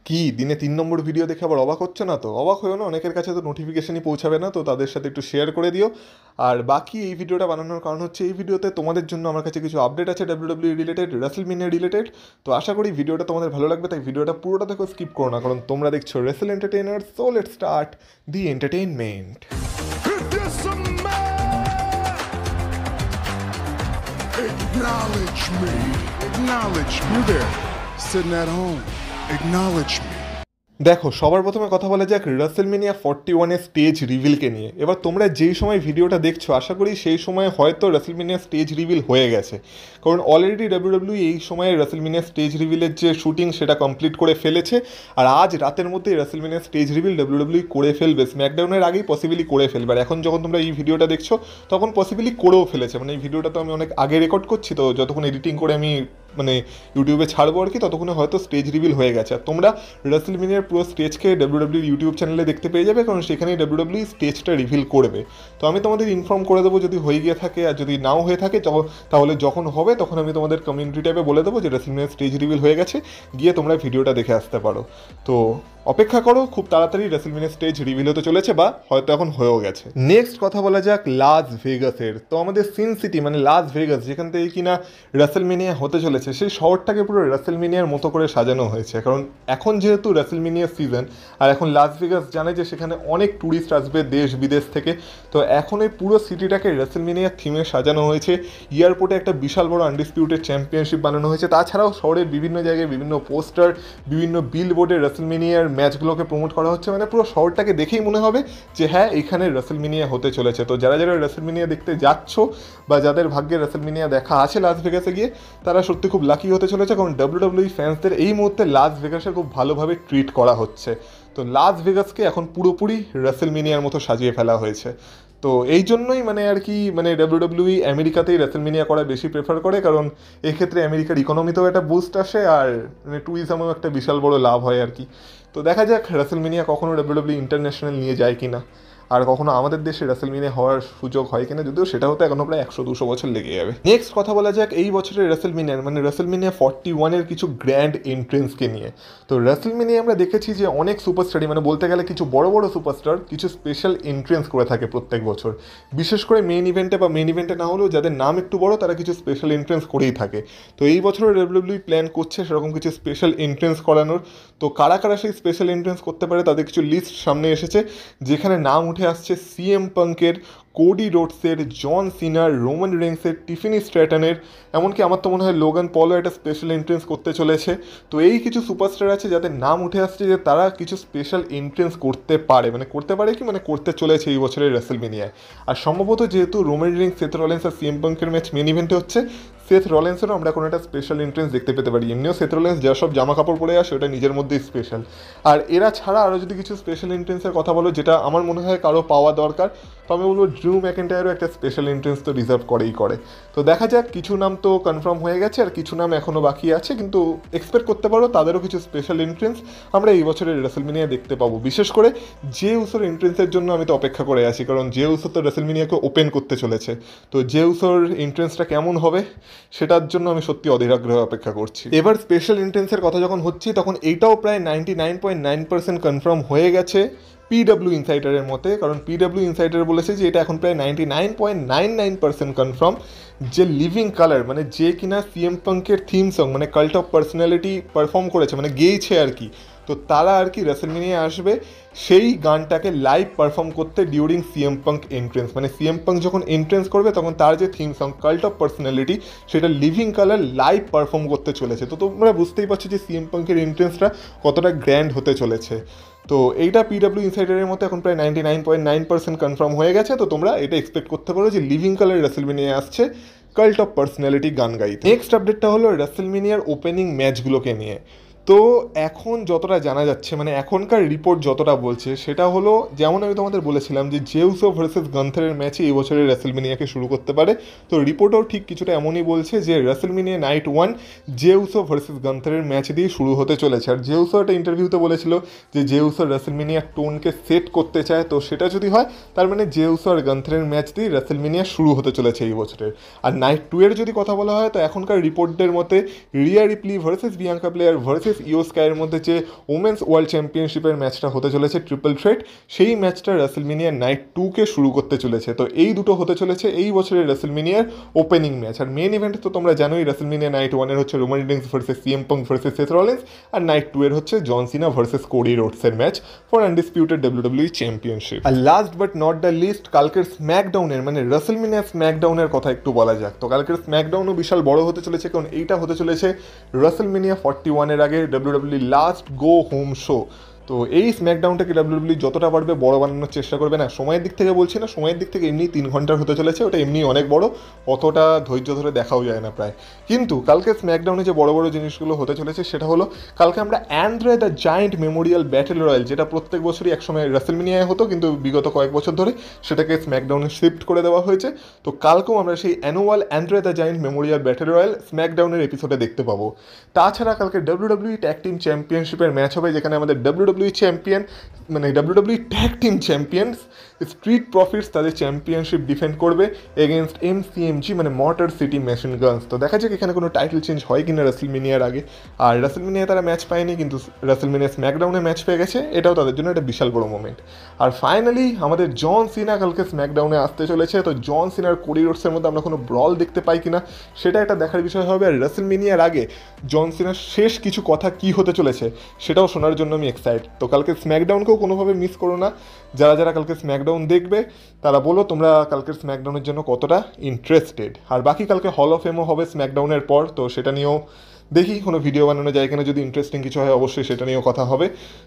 কি দিনে 3 নম্বর ভিডিও দেখে আবার অবাক হচ্ছে না? তো অবাক হয়েও না, অনেকের কাছে তো নোটিফিকেশনই পৌঁছাবে না, তো তাদের সাথে একটু শেয়ার করে দিও। আর বাকি এই ভিডিওটা বানানোর কারণ হচ্ছে, এই ভিডিওতে তোমাদের জন্য আমার কাছে কিছু আপডেট আছে ডাব্লিউডাব্লিউ রিলেটেড, রেসলমেনিয়া রিলেটেড। তো আশা করি ভিডিওটা তোমাদের ভালো লাগবে, তাই ভিডিওটা পুরোটা দেখো, স্কিপ করো না, কারণ তোমরা দেখছো wrestle entertainer. So let's start the entertainment. Acknowledge me. Acknowledge me. You there, sitting at home. Acknowledge me. দেখো, সবার প্রথমে কথা বলা যাক রেসলমেনিয়া 41-এর স্টেজ রিভিলকে নিয়ে। এবার তোমরা যেই সময় ভিডিওটা দেখছো, আশা করি সেই সময় হয়তো রেসলমেনিয়া স্টেজ রিভিল হয়ে গেছে, কারণ অলরেডি ডাব্লিউডাব্লিউ এই সময়ে রেসলমেনিয়া স্টেজ রিভিলের যে শুটিং সেটা কমপ্লিট করে ফেলেছে। আর আজ রাতের মধ্যেই রেসলমেনিয়া স্টেজ রিভিল ডাব্লিউডাব্লিউ করে ফেলবে, স্ম্যাকডাউনের আগেই পসিবলি করে ফেলবে। আর এখন যখন তোমরা এই ভিডিওটা দেখছো তখন পসিবলি করেও ফেলেছে, মানে এই ভিডিওটা তো আমি অনেক আগে রেকর্ড করছি, তো যতক্ষণ এডিটিং করে আমি ইউটিউবে ছাড়বো আর কি, ততক্ষণে হয়তো স্টেজ রিভিল হয়ে গেছে। আর তোমরা রেসলমেনিয়ার পুরো স্টেজকে ডাব্লিউডাব্লিউ ইউটিউব চ্যানেলে দেখতে পেয়ে যাবে, কারণ সেখানেই ডাব্লিউডাব্লিউ স্টেজটা রিভিল করবে। তো আমি তোমাদের ইনফর্ম করে দেবো যদি হয়ে গিয়ে থাকে, আর যদি নাও হয়ে থাকে তাহলে যখন হবে তখন আমি তোমাদের কমিউনিটি ট্যাবে বলে দেবো যে রেসলমেনিয়ার স্টেজ রিভিল হয়ে গেছে, গিয়ে তোমরা ভিডিওটা দেখে আসতে পারো। তো অপেক্ষা করো, খুব তাড়াতাড়ি রেসলমেনিয়া স্টেজ রিভিল হতে চলেছে, বা হয়তো এখন হয়েও গেছে। নেক্সট কথা বলা যাক লাস ভেগাসের। তো আমাদের সিন সিটি মানে লাস ভেগাস, যেখান থেকে কিনা রেসলমেনিয়া হতে চলেছে, সেই শহরটাকে পুরো রেসলমেনিয়ার মতো করে সাজানো হয়েছে, কারণ এখন যেহেতু রেসলমেনিয়া সিজন, আর এখন লাস ভেগাস জানে যে সেখানে অনেক ট্যুরিস্ট আসবে দেশ বিদেশ থেকে। তো এখন এই পুরো সিটিটাকে রেসলমেনিয়ার থিমে সাজানো হয়েছে। এয়ারপোর্টে একটা বিশাল বড় আনডিসপিউটেড চ্যাম্পিয়নশিপ বানানো হয়েছে। তাছাড়াও শহরের বিভিন্ন জায়গায় বিভিন্ন পোস্টার, বিভিন্ন বিল বোর্ডে রেসলমেনিয়ার ম্যাচগুলোকে প্রমোট করা হচ্ছে। মানে পুরো শহরটাকে দেখেই মনে হবে যে হ্যাঁ, এখানে রেসলমেনিয়া হতে চলেছে। তো যারা যারা রেসলমেনিয়া দেখতে যাচ্ছ, বা যাদের ভাগ্যে রেসলমেনিয়া দেখা আছে লাস ভেগাসে গিয়ে, তারা সত্যি খুব লাকি হতে চলেছে, কারণ ডাব্লিউডাব্লিউ ফ্যান্সদের এই মুহূর্তে লাস ভেগাসে খুব ভালোভাবে ট্রিট করা হচ্ছে। তো লাস ভেগাসকে এখন পুরোপুরি রেসলমেনিয়ার মতো সাজিয়ে ফেলা হয়েছে। তো এই জন্যই আর কি ডাব্লিউডাব্লিউ আমেরিকাতেই রেসলমেনিয়া করা বেশি প্রেফার করে, কারণ এক্ষেত্রে আমেরিকার ইকোনমিতেও একটা বুস্ট আসে, আর ট্যুরিজমেও একটা বিশাল বড় লাভ হয় আর কি। তো দেখা যাক রেসলমেনিয়া কখনো ডাব্লিউডাব্লিউ ইন্টারন্যাশনাল নিয়ে যায় কিনা, আর কখনো আমাদের দেশে রেসলমেনিয়া হওয়ার সুযোগ হয় কিনা, যদিও সেটা হতে এখনো প্রায় 100-200 বছর লেগে যাবে। নেক্সট কথা বলা যাক এই বছরের রেসলমেনিয়ার রেসলমেনিয়া 41-এর কিছু গ্র্যান্ড এন্ট্রেন্সকে নিয়ে। তো রেসলমেনিয়া আমরা দেখেছি যে অনেক সুপারস্টারই, বলতে গেলে কিছু বড় বড় সুপারস্টার কিছু স্পেশাল এন্ট্রেন্স করে থাকে প্রত্যেক বছর, বিশেষ করে মেইন ইভেন্টে, বা মেইন ইভেন্টে না হলেও যাদের নাম একটু বড় তারা কিছু স্পেশাল এন্ট্রেন্স করেই থাকে। তো এই বছরের ডাব্লিউডাব্লিউ প্ল্যান করছে সেরকম কিছু স্পেশাল এন্ট্রেন্স করানোর। তো কারা কারা সেই স্পেশাল এন্ট্রেন্স করতে পারে তাদের কিছু লিস্ট সামনে এসেছে, যেখানে নাম উঠে আসছে সিএম পাঙ্কের, কোডি রোডসের, জন সিনার, রোমান রেন্সের, টিফিনি স্ট্র্যাটনের, এমনকি আমার তো মনে হয় লোগান পলও একটা স্পেশাল এন্ট্রেন্স করতে চলেছে। তো এই কিছু সুপারস্টার আছে যাদের নাম উঠে আসছে যে তারা কিছু স্পেশাল এন্ট্রেন্স করতে পারে, করতে চলেছে এই বছরের রেসলমেনিয়ায়। আর সম্ভবত যেহেতু রোমান রেন্স, সেথ রলিন্স আর সিএম পাঙ্কের ম্যাচ মেন ইভেন্টে হচ্ছে, সেথ রলিন্সেরও আমরা কোনো একটা স্পেশাল এন্ট্রেন্স দেখতে পেতে পারি। এমনিও সেথ রলিন্স যা সব জামা কাপড় পরে আসে ওটা নিজের মধ্যেই স্পেশাল। আর এরা ছাড়া আরও যদি কিছু স্পেশাল এন্ট্রেন্সের কথা বলো, যেটা আমার মনে হয় কারো পাওয়া দরকার, তো আমি বলবো ড্রু ম্যাকেন্টায়ারও একটা স্পেশাল এন্ট্রেন্স তো রিজার্ভ করেই করে। তো দেখা যাক, কিছু নাম তো কনফার্ম হয়ে গেছে, আর কিছু নাম এখনও বাকি আছে, কিন্তু এক্সপেক্ট করতে পারো তাদেরও কিছু স্পেশাল এন্ট্রেন্স আমরা এই বছরের রেসলমেনিয়া দেখতে পাবো। বিশেষ করে জে উসোর এন্ট্রেন্সের জন্য আমি তো অপেক্ষা করে আছি, কারণ জে উসো তো রেসলমেনিয়াকে ওপেন করতে চলেছে। তো জে উসোর এন্ট্রেন্সটা কেমন হবে সেটার জন্য আমি সত্যি অধীর আগ্রহে অপেক্ষা করছি। এবার স্পেশাল এন্ট্রেন্সের কথা যখন হচ্ছে, তখন এইটাও প্রায় 99.9% কনফার্ম হয়ে গেছে পিডব্লিউ ইনসাইডারের মতে, কারণ পিডব্লিউ ইনসাইডার বলেছে যে এটা এখন প্রায় 99.99% কনফার্ম যে লিভিং কালার, যে কিনা সিএম পাঙ্কের theme song cult of personality perform করেছে, গেয়েছে আর কি। তো তারা আর কি রেসলমেনিয়া আসবে সেই গানটাকে লাইভ পারফর্ম করতে during CM punk entrance. CM punk যখন এন্ট্রেন্স করবে তখন তার যে theme song cult of personality, সেটা লিভিং কালার লাইভ পারফর্ম করতে চলেছে। তো তোমরা বুঝতেই পারছো যে সিএম পাঙ্কের এন্ট্রেন্সটা কতটা গ্র্যান্ড হতে চলেছে। তো এইটা পিডব্লিউ ইনসাইডারের মতো এখন প্রায় 99.9% কনফার্ম হয়ে গেছে। তো তোমরা এটা এক্সপেক্ট করতে পারো যে লিভিং কালার রেসলমেনিয়া আসছে কাল্ট অফ পার্সোনালিটি গান গাইতে। নেক্সট আপডেটটা হলো রেসলমেনিয়ার ওপেনিং ম্যাচগুলোকে নিয়ে। তো এখন যতটা জানা যাচ্ছে, এখনকার রিপোর্ট যতটা বলছে, সেটা হলো যেমন আমি তোমাদের বলেছিলাম যে জেউসো ভার্সেস গান্থারের ম্যাচে এই বছরের রেসলমেনিয়াকে শুরু করতে পারে। তো রিপোর্টও ঠিক কিছুটা এমনই বলছে যে রেসলমেনিয়া নাইট 1 জেউসো ভার্সেস গান্থারের ম্যাচ দিয়ে শুরু হতে চলেছে। আর জেউসো একটা ইন্টারভিউতে বলেছিল যে জেউসো রেসলমেনিয়ার টোনকে সেট করতে চায়। তো সেটা যদি হয়, তার জেউসো আর গান্থারের ম্যাচ দিয়ে রেসলমেনিয়া শুরু হতে চলেছে এই বছরের। আর নাইট 2 এর যদি কথা বলা হয়, তো এখনকার রিপোর্টদের মতে Riya Ripley versus Bianca player versus versus ইও স্কাইয়ের মধ্যে যে ওমেন্স ওয়ার্ল্ড চ্যাম্পিয়নশিপের ম্যাচটা হতে চলেছে ট্রিপল থ্রেট, সেই ম্যাচটা রাসেলমেনিয়া নাইট 2-কে শুরু করতে চলেছে। তো এই দুটো হতে চলেছে এই বছরের রাসেলমেনিয়ার ওপেনিং ম্যাচ। আর মেন ইভেন্ট তো তোমরা জানোই, রাসেলমেনিয়া নাইট 1-এর হচ্ছে Roman Reigns versus CM Punk versus Seth Rollins, আর নাইট 2-এর হচ্ছে জন সিনা ভার্সেস কোডি রোডসের match for undisputed WWE championship. আর last but not the least, কালকের স্ম্যাকডাউনের মানে রাসেলমেনিয়া স্ম্যাকডাউনের কথা একটু বলা যাক। তো কালকের স্ম্যাকডাউনও বিশাল বড় হতে চলেছে, কারণ এইটা হতে চলেছে রাসেলমেনিয়া 41-এর আগে WWE last go home show. তো এই স্ম্যাকডাউনটাকে ডাব্লিউডাব্লিউ যতটা পারবে বড় বানানোর চেষ্টা করবে। না সময়ের দিক থেকে বলছি না, সময়ের দিক থেকে এমনি 3 ঘন্টার হতে চলেছে, ওটা এমনি অনেক বড়, অতটা ধৈর্য ধরে দেখাও যায় না প্রায়। কিন্তু কালকে স্ম্যাকডাউনে যে বড় বড় জিনিসগুলো হতে চলেছে সেটা হলো, কালকে আমরা Andre the Giant memorial battle royal, যেটা প্রত্যেক বছরই একসময় রাসেলমেনিয়ায় হতো কিন্তু বিগত কয়েক বছর ধরে সেটাকে স্ম্যাকডাউনে শিফট করে দেওয়া হয়েছে। তো কালকেও আমরা সেই annual Andre the Giant memorial battle royal স্ম্যাকডাউনের এপিসোডে দেখতে পাবো। তাছাড়া কালকে ডাব্লিউডাব্লিউই ট্যাগ টিম চ্যাম্পিয়নশিপের ম্যাচ হবে, যেখানে আমাদের ডাব্লিউডাব্লিউই চ্যাম্পিয়ন মানে WWE tag team champions Street Profits তাদের চ্যাম্পিয়নশিপ ডিফেন্ড করবে এগেনস্ট এমসিএমজি মানে মটর সিটি মেশিন গানস। তো দেখা যাক এখানে কোনো টাইটেল চেঞ্জ হয় কিনা রাসেলমেনিয়ার আগে। আর রাসেলমেনিয়ায় তারা ম্যাচ পায়নি, কিন্তু রাসেলমেনিয়া স্ম্যাকডাউনে ম্যাচ পেয়ে গেছে, এটাও তাদের জন্য একটা বিশাল বড় মোমেন্ট। আর ফাইনালি আমাদের জন সিনা কালকে স্ম্যাকডাউনে আসতে চলেছে। তো জন সিনার কোডি রোডসের মধ্যে আমরা কোনো ব্রল দেখতে পাই কিনা সেটা একটা দেখার বিষয় হবে। আর রাসেলমেনিয়ার আগে জন সিনার শেষ কিছু কথা কি হতে চলেছে সেটাও শোনার জন্য আমি এক্সাইটেড। তো কালকে স্ম্যাকডাউনকেও কোনোভাবে মিস করো না। যারা যারা কালকে স্ম্যাকডাউন দেখবে তারা বলো তোমরা কালকের স্ম্যাকডাউনের জন্য কতটা ইন্টারেস্টেড। আর বাকি কালকে হল অফ ফেমও হবে স্ম্যাকডাউনের পর, তো সেটা নিয়েও দেখি কোনো ভিডিও বানানো যায় কিনা, যদি ইন্টারেস্টিং কিছু হয় অবশ্যই সেটা নিয়েও কথা হবে।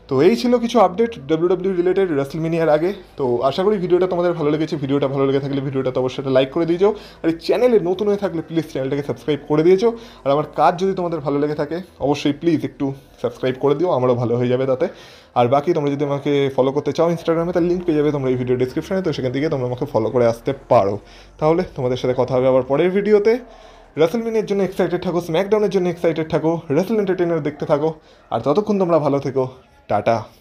তো এই ছিল কিছু আপডেট ডাব্লিউডাব্লিউ রিলেটেড রাসেলমেনিয়ার আগে। তো আশা করি ভিডিওটা তোমাদের ভালো লেগেছে। ভিডিওটা ভালো লেগে থাকলে ভিডিওটা তো অবশ্যই লাইক করে দিয়ে যাও। আর এই চ্যানেলে নতুন হয়ে থাকলে প্লিজ চ্যানেলটাকে সাবস্ক্রাইব করে দিয়ে যাও। আর আমার কাজ যদি তোমাদের ভালো লেগে থাকে অবশ্যই প্লিজ একটু সাবস্ক্রাইব করে দিও, আমারও ভালো হয়ে যাবে তাতে। আর বাকি তোমরা যদি আমাকে ফলো করতে চাও ইনস্টাগ্রামে, তার লিঙ্ক পেয়ে যাবে তোমরা এই ভিডিও ডিসক্রিপশনে, তো সেখান থেকে তোমরা আমাকে ফলো করে আসতে পারো। তাহলে তোমাদের সাথে কথা হবে আবার পরের ভিডিওতে। রাসেলমেনিয়ার জন্য এক্সাইটেড থাকো, স্ম্যাকডাউনের জন্য এক্সাইটেড থাকো, রাসেল এন্টারটেইনার দেখতে থাকো। আর ততক্ষণ তোমরা ভালো থেকো, টাটা।